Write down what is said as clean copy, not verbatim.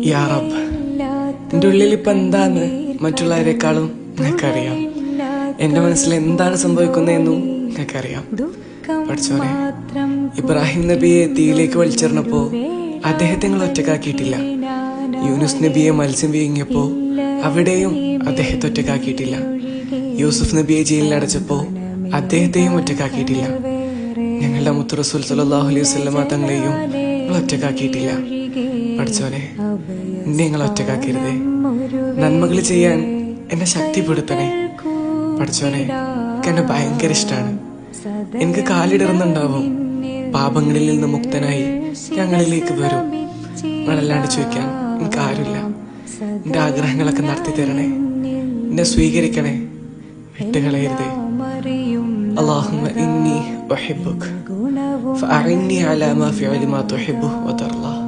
യാ റബ്ബ്, എൻ്റെ ഉള്ളിൽ ഇപ്പം എന്താന്ന് മറ്റുള്ളവരെക്കാളും നിനക്കറിയാം. എൻ്റെ മനസ്സിൽ എന്താണ് സംഭവിക്കുന്നതെന്നും നിനക്കറിയാം. പഠിച്ചോനെ, ഇബ്രാഹിം നബിയെ തീയിലേക്ക് വലിച്ചെറിഞ്ഞപ്പോൾ അദ്ദേഹത്തെ നിങ്ങൾ ഒറ്റക്കാക്കിയിട്ടില്ല. യൂനുസ് നബിയെ മത്സ്യം വീങ്ങിയപ്പോൾ അവിടെയും അദ്ദേഹത്തെ ഒറ്റക്കാക്കിയിട്ടില്ല. യൂസുഫ് നബിയെ ജയിലിലടച്ചപ്പോൾ അദ്ദേഹത്തെയും ഒറ്റക്കാക്കിയിട്ടില്ല. ഞങ്ങളുടെ മുത്ത് റസൂൽ സല്ലല്ലാഹു അലൈഹി വസല്ലമ തങ്ങളെയും നിങ്ങൾ ഒറ്റക്കാക്കിയിട്ടില്ല. പഠിച്ചോനെ, എന്നെ നിങ്ങൾ ഒറ്റക്കാക്കരുതേ. നന്മകൾ ചെയ്യാൻ എന്നെ ശക്തിപ്പെടുത്തണേ. പഠിച്ചോനെ, എന്നെ ഭയങ്കര ഇഷ്ടമാണ്. എനിക്ക് കാലിടറുന്നുണ്ടാവും. പാപങ്ങളിൽ നിന്ന് മുക്തനായി ഞങ്ങളിലേക്ക് വരും. നിങ്ങളല്ലാണ്ട് ചോദിക്കാൻ എനിക്ക് ആരുമില്ല. എൻ്റെ ആഗ്രഹങ്ങളൊക്കെ നടത്തി തരണേ. എന്നെ സ്വീകരിക്കണേ, വിട്ടുകളയരുതേ. اللهم إني أحبك فأعني على ما فعل ما تحبه وترضاه.